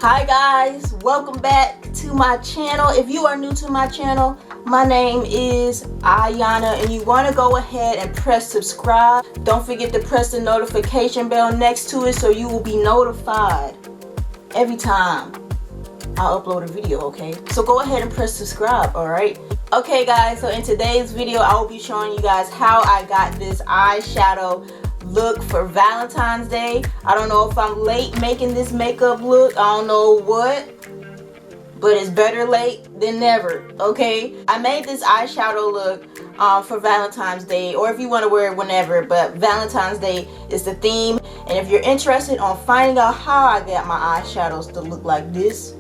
Hi guys, welcome back to my channel. If you are new to my channel, my name is Iyana and you want to go ahead and press subscribe. Don't forget to press the notification bell next to it so you will be notified every time I upload a video, okay? So go ahead and press subscribe, alright? Okay guys, so in today's video I will be showing you guys how I got this eyeshadow look for Valentine's Day. I don't know if I'm late making this makeup look. I don't know what, but it's better late than never, okay? I made this eyeshadow look for Valentine's Day, or if you want to wear it whenever, but Valentine's Day is the theme. And if you're interested on finding out how I got my eyeshadows to look like this,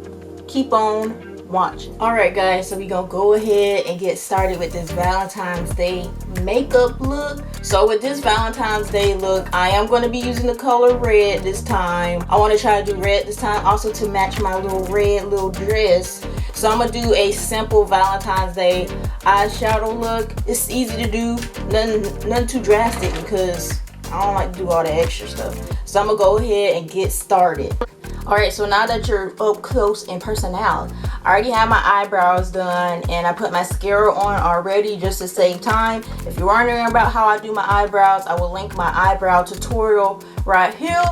keep on watching. Alright guys, so we gonna go ahead and get started with this Valentine's Day makeup look. So with this Valentine's Day look, I am going to be using the color red this time. I want to try to do red this time also to match my little red little dress. So I'm going to do a simple Valentine's Day eyeshadow look. It's easy to do, nothing too drastic because I don't like to do all the extra stuff. So I'm going to go ahead and get started. Alright, so now that you're up close and personal, I already have my eyebrows done and I put mascara on already just to save time. If you're wondering about how I do my eyebrows, I will link my eyebrow tutorial right here,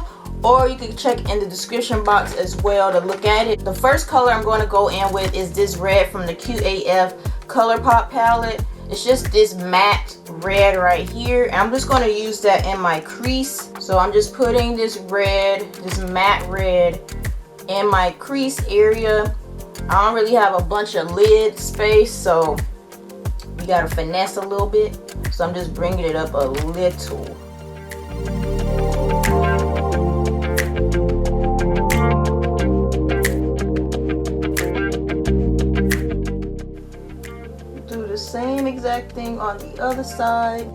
or you can check in the description box as well to look at it. The first color I'm going to go in with is this red from the QAF ColourPop palette. It's just this matte red right here, and I'm just going to use that in my crease. So I'm just putting this red, this matte red, in my crease area. I don't really have a bunch of lid space, so you gotta finesse a little bit. So I'm just bringing it up a little. Do the same exact thing on the other side.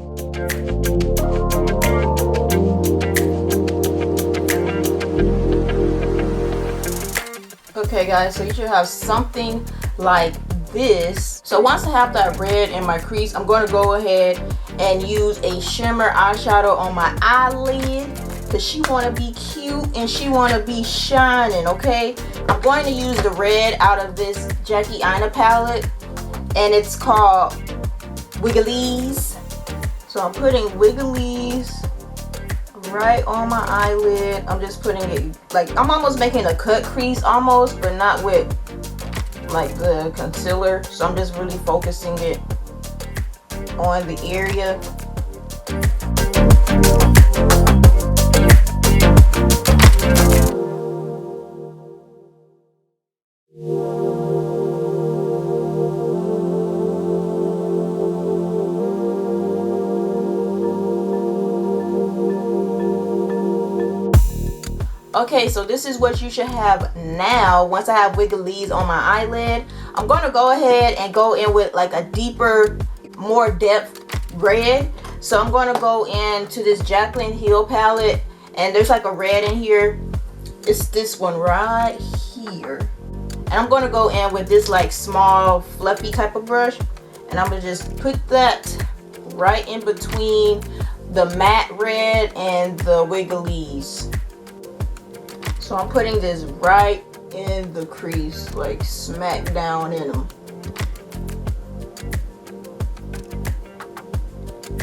Okay guys, so you should have something like this. So once I have that red in my crease, I'm going to go ahead and use a shimmer eyeshadow on my eyelid because she want to be cute and she want to be shining, okay? I'm going to use the red out of this Jackie Aina palette, and it's called Wigglies. So I'm putting Wigglies right on my eyelid. I'm just putting it like I'm almost making a cut crease almost, but not with like the concealer. So I'm just really focusing it on the area. Okay, so this is what you should have now. Once I have Wigglies on my eyelid, I'm going to go ahead and go in with like a deeper, more depth red. So I'm going to go into this Jaclyn Hill palette, and there's like a red in here. It's this one right here. And I'm going to go in with this like small fluffy type of brush, and I'm going to just put that right in between the matte red and the Wigglies. So I'm putting this right in the crease, like smack down in them.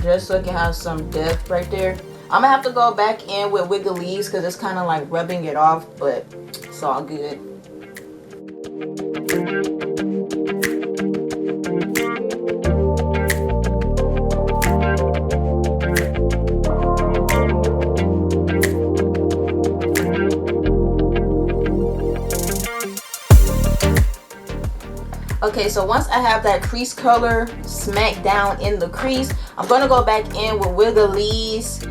Just so it can have some depth right there. I'm gonna have to go back in with Wigglies because it's kind of like rubbing it off, but it's all good. Okay, so once I have that crease color smacked down in the crease, I'm going to go back in with Wigglies.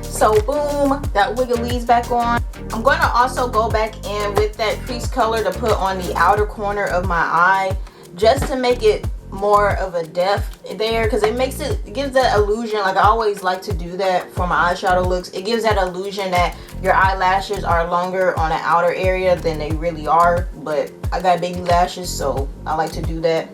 So boom, that Wigglies back on. I'm going to also go back in with that crease color to put on the outer corner of my eye, just to make it more of a depth there, because it gives that illusion. Like I always like to do that for my eyeshadow looks. It gives that illusion that your eyelashes are longer on the outer area than they really are, but I got baby lashes, so I like to do that.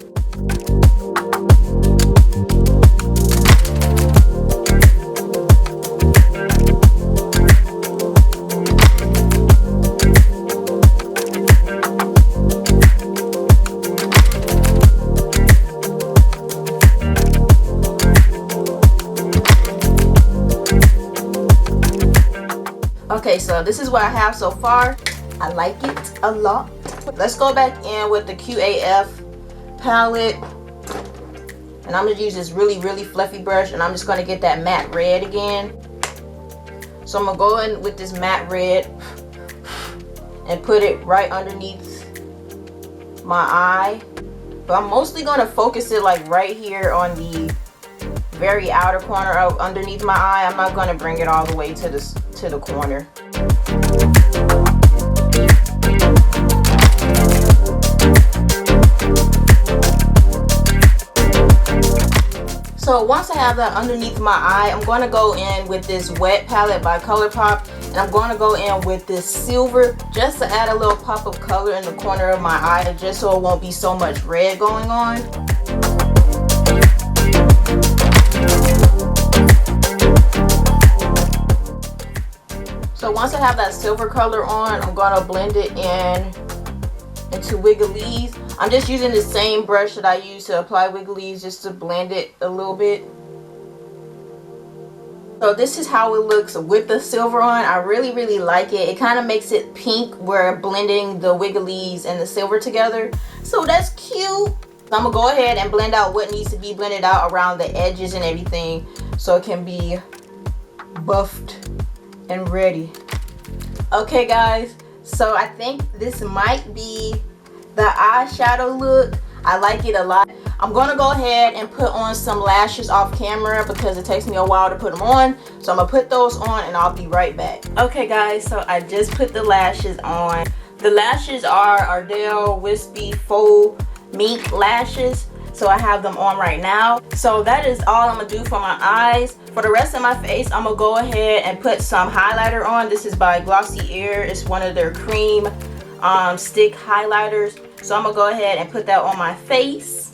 Okay, so this is what I have so far. I like it a lot. Let's go back in with the QAF palette. And I'm going to use this really, really fluffy brush. And I'm just going to get that matte red again. So I'm going to go in with this matte red and put it right underneath my eye. But I'm mostly going to focus it like right here on the very outer corner of underneath my eye. I'm not going to bring it all the way to the corner. So once I have that underneath my eye, I'm going to go in with this wet palette by ColourPop, and I'm going to go in with this silver just to add a little pop of color in the corner of my eye, just so it won't be so much red going on. So once I have that silver color on, I'm going to blend it into Wigglies. I'm just using the same brush that I use to apply Wigglies, just to blend it a little bit. So this is how it looks with the silver on. I really, really like it. It kind of makes it pink where blending the Wigglies and the silver together. So that's cute. I'm going to go ahead and blend out what needs to be blended out around the edges and everything, so it can be buffed and ready. Okay guys, so I think this might be the eyeshadow look. I like it a lot. I'm going to go ahead and put on some lashes off camera because it takes me a while to put them on. So I'm going to put those on and I'll be right back. Okay guys, so I just put the lashes on. The lashes are Ardell Wispy Faux Mink lashes. So I have them on right now. So that is all I'm going to do for my eyes. For the rest of my face, I'm going to go ahead and put some highlighter on. This is by Glossy Air. It's one of their cream stick highlighters. So I'm gonna go ahead and put that on my face.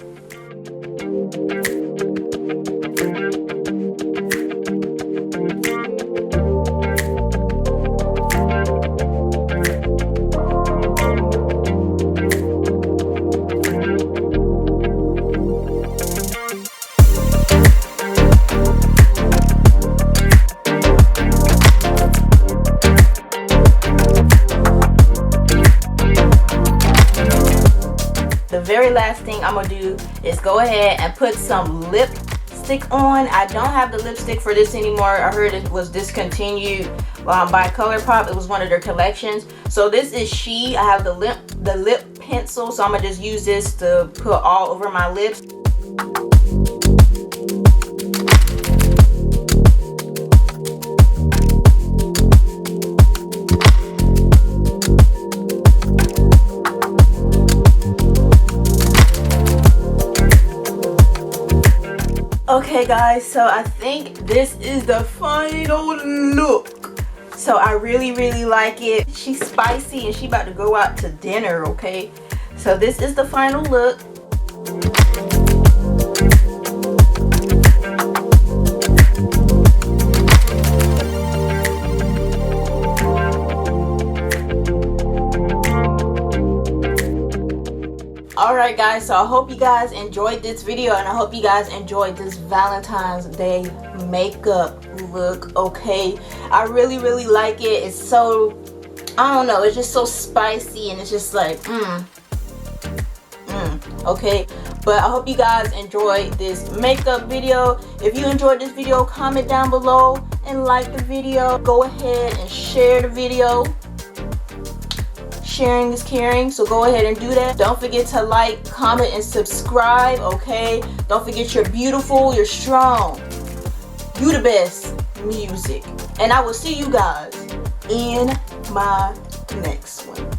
The very last thing I'm gonna do is go ahead and put some lipstick on. I don't have the lipstick for this anymore. I heard it was discontinued by ColourPop. It was one of their collections. So this is She. I have the lip pencil, so I'm gonna just use this to put all over my lips. Okay guys, so I think this is the final look. So I really, really like it. She's spicy and she about to go out to dinner, okay? So this is the final look. Alright guys, so I hope you guys enjoyed this video, and I hope you guys enjoyed this Valentine's Day makeup look, okay? I really, really like it. It's so, I don't know, it's just so spicy, and it's just like, okay? But I hope you guys enjoyed this makeup video. If you enjoyed this video, comment down below and like the video. Go ahead and share the video. Sharing is caring, so go ahead and do that. Don't forget to like, comment, and subscribe, okay? Don't forget you're beautiful, you're strong, you the best music. And I will see you guys in my next one.